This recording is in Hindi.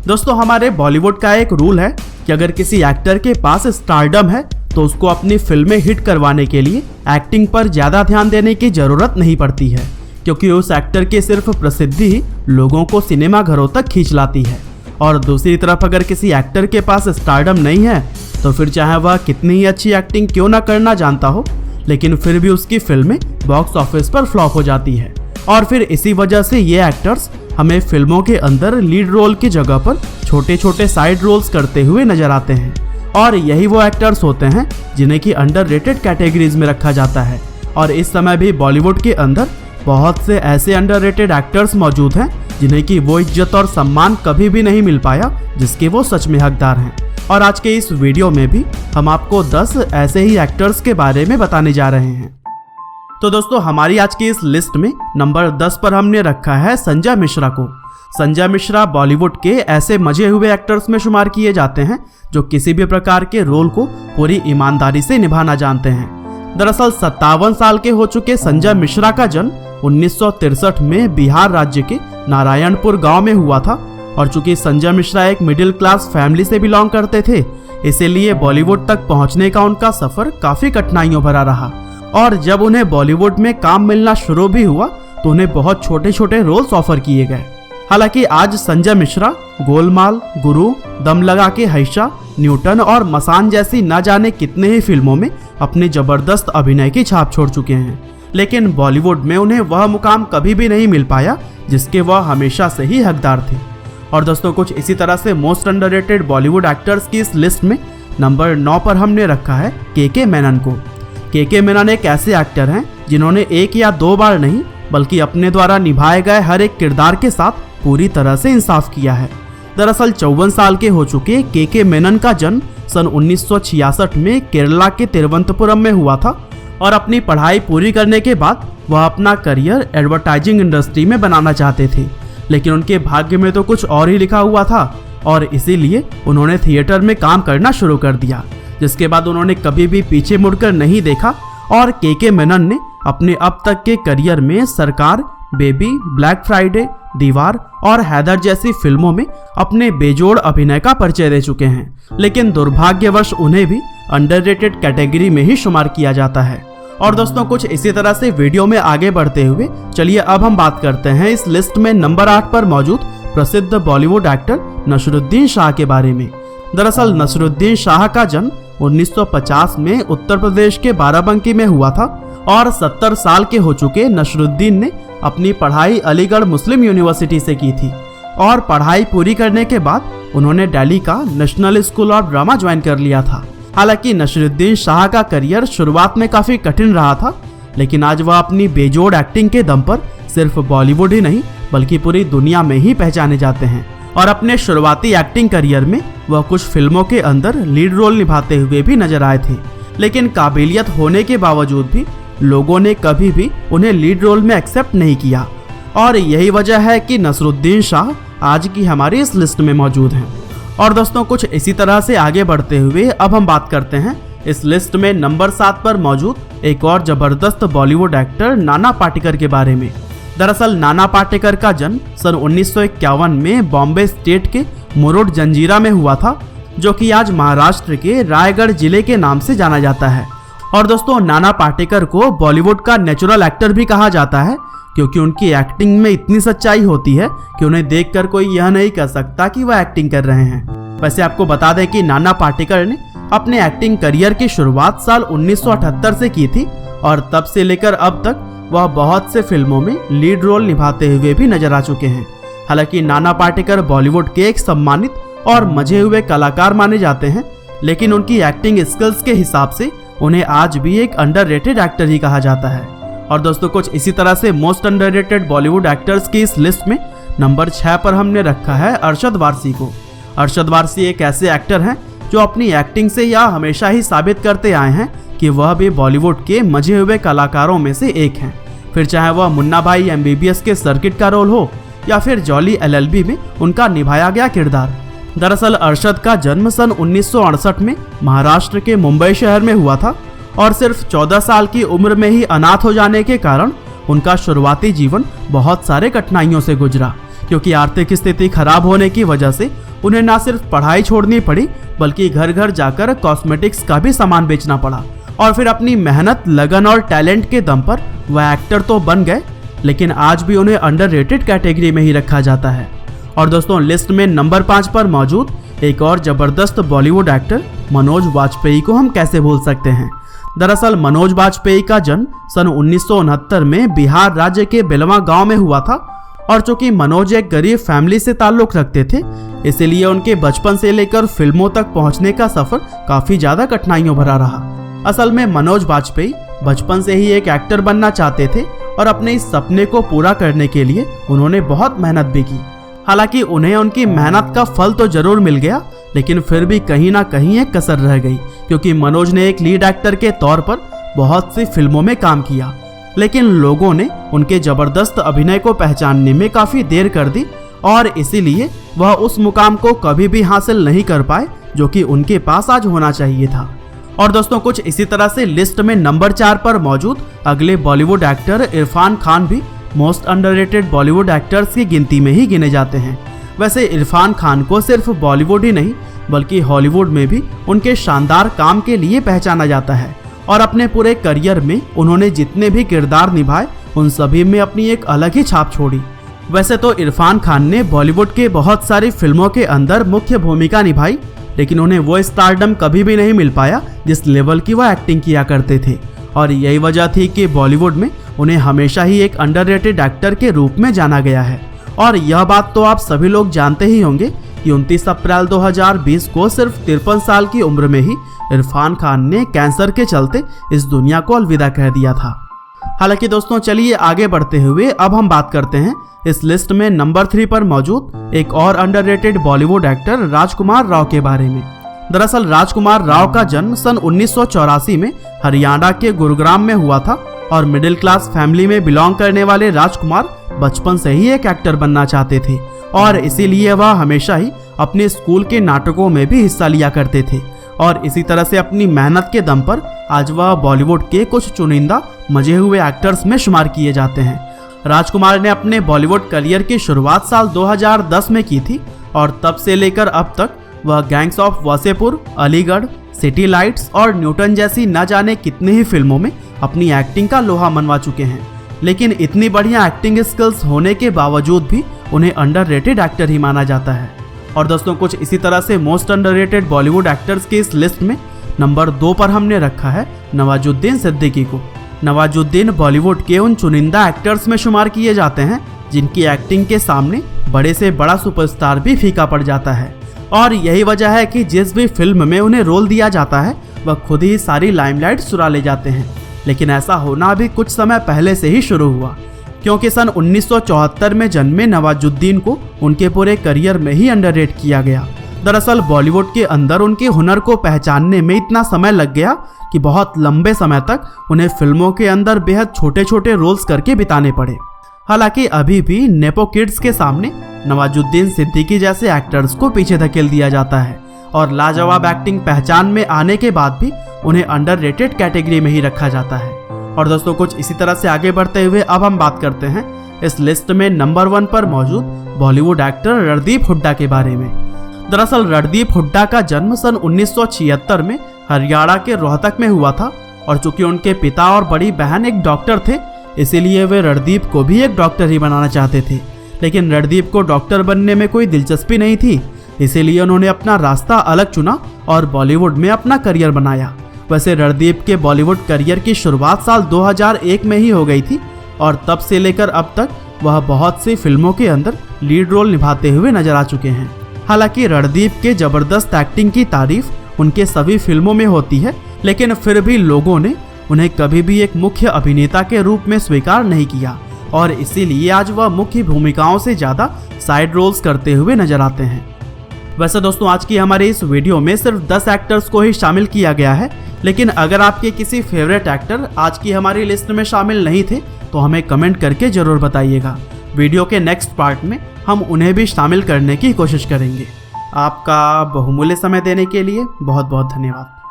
दोस्तों हमारे बॉलीवुड का एक रूल है कि अगर किसी एक्टर के पास स्टारडम है तो उसको अपनी फिल्में हिट करवाने के लिए एक्टिंग पर ज्यादा ध्यान देने की जरूरत नहीं पड़ती है, क्योंकि उस एक्टर की सिर्फ प्रसिद्धि ही लोगों को सिनेमा घरों तक खींच लाती है। और दूसरी तरफ अगर किसी एक्टर के पास स्टारडम नहीं है तो फिर चाहे वह कितनी ही अच्छी एक्टिंग क्यों ना करना जानता हो, लेकिन फिर भी उसकी फिल्में बॉक्स ऑफिस पर फ्लॉप हो जाती है। और फिर इसी वजह से ये एक्टर्स हमें फिल्मों के अंदर लीड रोल की जगह पर छोटे छोटे साइड रोल्स करते हुए नजर आते हैं। और यही वो एक्टर्स होते हैं जिन्हें की अंडररेटेड कैटेगरीज में रखा जाता है। और इस समय भी बॉलीवुड के अंदर बहुत से ऐसे अंडररेटेड एक्टर्स मौजूद हैं जिन्हें की वो इज्जत और सम्मान कभी भी नहीं मिल पाया जिसके वो सच में हकदार हैं। और आज के इस वीडियो में भी हम आपको 10 ऐसे ही एक्टर्स के बारे में बताने जा रहे हैं। तो दोस्तों हमारी आज की इस लिस्ट में नंबर 10 पर हमने रखा है संजय मिश्रा को। संजय मिश्रा बॉलीवुड के ऐसे मजे हुए एक्टर्स में शुमार किए जाते हैं जो किसी भी प्रकार के रोल को पूरी ईमानदारी से निभाना जानते हैं। दरअसल 57 साल के हो चुके संजय मिश्रा का जन्म 1963 में बिहार राज्य के नारायणपुर गांव में हुआ था। और चूंकि संजय मिश्रा एक मिडिल क्लास फैमिली से बिलोंग करते थे, इसीलिए बॉलीवुड तक पहुंचने का उनका सफर काफी कठिनाइयों भरा रहा। और जब उन्हें बॉलीवुड में काम मिलना शुरू भी हुआ तो उन्हें बहुत छोटे छोटे रोल्स ऑफर किए गए। हालांकि आज संजय मिश्रा गोलमाल, गुरु, दम लगा के हैशा, न्यूटन और मसान जैसी न जाने कितने ही फिल्मों में अपनी जबरदस्त अभिनय की छाप छोड़ चुके हैं, लेकिन बॉलीवुड में उन्हें वह मुकाम कभी भी नहीं मिल पाया जिसके वह हमेशा से ही हकदार थे। और दोस्तों कुछ इसी तरह से मोस्ट अंडररेटेड बॉलीवुड एक्टर्स की इस लिस्ट में नंबर 9 पर हमने रखा है के मेनन को। के मेनन एक ऐसे एक्टर हैं जिन्होंने एक या दो बार नहीं बल्कि अपने द्वारा निभाए गए हर एक किरदार के साथ पूरी तरह से इंसाफ किया है। दरअसल 54 साल के हो चुके के मेनन का जन्म सन 1966 में केरला के तिरुवनंतपुरम में हुआ था। और अपनी पढ़ाई पूरी करने के बाद वह अपना करियर एडवर्टाइजिंग इंडस्ट्री में बनाना चाहते थे, लेकिन उनके भाग्य में तो कुछ और ही लिखा हुआ था और इसीलिए उन्होंने थिएटर में काम करना शुरू कर दिया, जिसके बाद उन्होंने कभी भी पीछे मुड़कर नहीं देखा। और के मेनन ने अपने अब तक के करियर में सरकार, बेबी, ब्लैक फ्राइडे, दीवार और हैदर जैसी फिल्मों में अपने बेजोड़ अभिनय का परिचय दे चुके हैं, लेकिन दुर्भाग्यवश उन्हें भी अंडररेटेड कैटेगरी में ही शुमार किया जाता है। और दोस्तों कुछ इसी तरह से वीडियो में आगे बढ़ते हुए चलिए अब हम बात करते हैं इस लिस्ट में नंबर 8 पर मौजूद प्रसिद्ध बॉलीवुड एक्टर नसरुद्दीन शाह के बारे में। दरअसल नसरुद्दीन शाह का जन्म 1950 में उत्तर प्रदेश के बाराबंकी में हुआ था। और 70 साल के हो चुके नसरुद्दीन ने अपनी पढ़ाई अलीगढ़ मुस्लिम यूनिवर्सिटी से की थी। और पढ़ाई पूरी करने के बाद उन्होंने दिल्ली का national school of drama join कर लिया था। हालांकि नसरुद्दीन शाह का करियर शुरुआत में काफी कठिन रहा था, लेकिन आज वह अपनी बेजोड़ एक्टिंग के दम पर सिर्फ बॉलीवुड ही नहीं बल्कि पूरी दुनिया में ही पहचाने जाते हैं। और अपने शुरुआती एक्टिंग करियर में वह कुछ फिल्मों के अंदर लीड रोल निभाते हुए भी नजर आए थे, लेकिन काबिलियत होने के बावजूद भी लोगों ने कभी भी उन्हें लीड रोल में एक्सेप्ट नहीं किया। और यही वजह है कि नसरुद्दीन शाह आज की हमारी इस लिस्ट में मौजूद हैं। और दोस्तों कुछ इसी तरह से आगे बढ़ते हुए अब हम बात करते हैं इस लिस्ट में नंबर 7 पर मौजूद एक और जबरदस्त बॉलीवुड एक्टर नाना पाटेकर के बारे में। दरअसल नाना पाटेकर का जन्म सन 1951 में बॉम्बे स्टेट के मुरुड जंजीरा में हुआ था, जो कि आज महाराष्ट्र के रायगढ़ जिले के नाम से जाना जाता है। और दोस्तों नाना पाटेकर को बॉलीवुड का नेचुरल एक्टर भी कहा जाता है, क्योंकि उनकी एक्टिंग में इतनी सच्चाई होती है कि उन्हें देखकर कोई यह नहीं कह सकता कि वह एक्टिंग कर रहे हैं। वैसे आपको बता दें कि नाना पाटेकर ने अपने एक्टिंग करियर की शुरुआत साल 1978 से की थी और तब से लेकर अब तक वह बहुत से फिल्मों में लीड रोल निभाते हुए भी नजर आ चुके हैं। हालांकि नाना पाटेकर बॉलीवुड के एक सम्मानित और मजे हुए कलाकार माने जाते हैं, लेकिन उनकी एक्टिंग स्किल्स के हिसाब से उन्हें आज भी एक अंडररेटेड एक्टर ही कहा जाता है। और दोस्तों कुछ इसी तरह से मोस्ट अंडररेटेड बॉलीवुड एक्टर्स की इस लिस्ट में नंबर 6 पर हमने रखा है अरशद वारसी को। अरशद वारसी एक ऐसे एक्टर हैं जो अपनी एक्टिंग से यह हमेशा ही साबित करते आए हैं कि वह भी बॉलीवुड के मजे हुए कलाकारों में से एक हैं। फिर चाहे वह मुन्ना भाई MBBS के सर्किट का रोल हो या फिर जॉली LLB में उनका निभाया गया किरदार। दरअसल अरशद का जन्म सन 1968 में महाराष्ट्र के मुंबई शहर में हुआ था और सिर्फ 14 साल की उम्र में ही अनाथ हो जाने के कारण उनका शुरुआती जीवन बहुत सारे कठिनाइयों से गुजरा, क्योंकि आर्थिक स्थिति खराब होने की वजह से उन्हें ना सिर्फ पढ़ाई छोड़नी पड़ी बल्कि घर घर जाकर कॉस्मेटिक्स का भी सामान बेचना पड़ा। और फिर अपनी मेहनत, लगन और टैलेंट के दम पर वह एक्टर तो बन गए, लेकिन आज भी उन्हें अंडररेटेड कैटेगरी में ही रखा जाता है। और दोस्तों, लिस्ट में नंबर 5 पर मौजूद एक और जबरदस्त बॉलीवुड एक्टर मनोज वाजपेयी को हम कैसे भूल सकते हैं। दरअसल मनोज वाजपेयी का जन्म सन 1969 में बिहार राज्य के बेलवा गांव में हुआ था। और चूंकि मनोज एक गरीब फैमिली से ताल्लुक रखते थे, इसीलिए उनके बचपन से लेकर फिल्मों तक पहुंचने का सफर काफी ज्यादा कठिनाइयों भरा रहा। असल में मनोज वाजपेयी बचपन से ही एक एक्टर बनना चाहते थे और अपने इस सपने को पूरा करने के लिए उन्होंने बहुत मेहनत भी की। हालांकि उन्हें उनकी मेहनत का फल तो जरूर मिल गया, लेकिन फिर भी कहीं ना कहीं एक कसर रह गई, क्योंकि मनोज ने एक लीड एक्टर के तौर पर बहुत सी फिल्मों में काम किया, लेकिन लोगों ने उनके जबरदस्त अभिनय को पहचानने में काफी देर कर दी और इसीलिए वह उस मुकाम को कभी भी हासिल नहीं कर पाए जो कि उनके पास आज होना चाहिए था। और दोस्तों, कुछ इसी तरह से लिस्ट में नंबर 4 पर मौजूद अगले बॉलीवुड एक्टर इरफान खान भी मोस्ट अंडररेटेड बॉलीवुड एक्टर्स की गिनती में ही गिने जाते हैं। वैसे इरफान खान को सिर्फ बॉलीवुड ही नहीं बल्कि हॉलीवुड में भी उनके शानदार काम के लिए पहचाना जाता है। और अपने पूरे करियर में उन्होंने जितने भी किरदार निभाए उन सभी में अपनी एक अलग ही छाप छोड़ी। वैसे तो इरफान खान ने बॉलीवुड के बहुत सारी फिल्मों के अंदर मुख्य भूमिका निभाई, लेकिन उन्हें वो स्टारडम कभी भी नहीं मिल पाया जिस लेवल की वह एक्टिंग किया करते थे। और यही वजह थी कि बॉलीवुड में उन्हें हमेशा ही एक अंडररेटेड एक्टर के रूप में जाना गया है। और यह बात तो आप सभी लोग जानते ही होंगे कि 29 अप्रैल 2020 को सिर्फ 53 साल की उम्र में ही इरफान खान ने कैंसर के चलते इस दुनिया को अलविदा कह दिया था। हालांकि दोस्तों, चलिए आगे बढ़ते हुए अब हम बात करते हैं इस लिस्ट में नंबर 3 पर मौजूद एक और अंडररेटेड बॉलीवुड एक्टर राजकुमार राव के बारे में। दरअसल राजकुमार राव का जन्म सन 1984 में हरियाणा के गुरुग्राम में हुआ था और मिडिल क्लास फैमिली में बिलोंग करने वाले राजकुमार बचपन से ही एक एक्टर बनना चाहते थे और इसीलिए वह हमेशा ही अपने स्कूल के नाटकों में भी हिस्सा लिया करते थे। और इसी तरह से अपनी मेहनत के दम पर आज वह बॉलीवुड के कुछ चुनिंदा मजे हुए एक्टर्स में शुमार किए जाते हैं। राजकुमार ने अपने बॉलीवुड करियर की शुरुआत साल 2010 में की थी और तब से लेकर अब तक वह gangs of Wasseypur, Aligarh, city lights और न्यूटन जैसी न जाने कितनी ही फिल्मों में अपनी एक्टिंग का लोहा मनवा चुके हैं। लेकिन इतनी बढ़िया एक्टिंग स्किल्स होने के बावजूद भी उन्हें अंडररेटेड एक्टर ही माना जाता है। और दोस्तों, कुछ इसी तरह से मोस्ट अंडररेटेड बॉलीवुड एक्टर्स की इस लिस्ट में नंबर 2 पर हमने रखा है नवाजुद्दीन सिद्दीकी को। नवाजुद्दीन बॉलीवुड के उन चुनिंदा एक्टर्स में शुमार किए जाते हैं जिनकी एक्टिंग के सामने बड़े से बड़ा सुपरस्टार भी फीका पड़ जाता है। और यही वजह है कि जिस भी फिल्म में उन्हें रोल दिया जाता है वह खुद ही सारी लाइमलाइट चुरा ले जाते हैं। लेकिन ऐसा होना अभी कुछ समय पहले से ही शुरू हुआ, क्योंकि सन 1974 में जन्मे नवाजुद्दीन को उनके पूरे करियर में ही अंडररेट किया गया। दरअसल बॉलीवुड के अंदर उनके हुनर को पहचानने में इतना समय लग गया कि बहुत लंबे समय तक उन्हें फिल्मों के अंदर बेहद छोटे छोटे रोल्स करके बिताने पड़े। हालांकि अभी भी नेपो किड्स के सामने नवाजुद्दीन सिद्दीकी जैसे एक्टर्स को पीछे धकेल दिया जाता है और लाजवाब एक्टिंग पहचान में आने के बाद भी उन्हें अंडररेटेड कैटेगरी में ही रखा जाता है। और दोस्तों, कुछ इसी तरह से आगे बढ़ते हुए अब हम बात करते हैं इस लिस्ट में नंबर 1 पर मौजूद बॉलीवुड एक्टर रणदीप हुड्डा के बारे में। दरअसल रणदीप हुड्डा का जन्म सन 1976 में हरियाणा के रोहतक में हुआ था और चूंकि उनके पिता और बड़ी बहन एक डॉक्टर थे, इसीलिए वे रणदीप को भी एक डॉक्टर ही बनाना चाहते थे। लेकिन रणदीप को डॉक्टर बनने में कोई दिलचस्पी नहीं थी, इसीलिए उन्होंने अपना रास्ता अलग चुना और बॉलीवुड में अपना करियर बनाया। वैसे रणदीप के बॉलीवुड करियर की शुरुआत साल 2001 में ही हो गई थी और तब से लेकर अब तक वह बहुत सी फिल्मों के अंदर लीड रोल निभाते हुए नजर आ चुके हैं। हालांकि रणदीप के जबरदस्त एक्टिंग की तारीफ उनके सभी फिल्मों में होती है, लेकिन फिर भी लोगों ने उन्हें कभी भी एक मुख्य अभिनेता के रूप में स्वीकार नहीं किया और इसीलिए आज वह मुख्य भूमिकाओं से ज्यादा साइड रोल्स करते हुए नजर आते हैं। वैसे दोस्तों, आज की हमारे इस वीडियो में सिर्फ 10 एक्टर्स को ही शामिल किया गया है, लेकिन अगर आपके किसी फेवरेट एक्टर आज की हमारी लिस्ट में शामिल नहीं थे तो हमें कमेंट करके जरूर बताइएगा। वीडियो के नेक्स्ट पार्ट में हम उन्हें भी शामिल करने की कोशिश करेंगे। आपका बहुमूल्य समय देने के लिए बहुत बहुत धन्यवाद।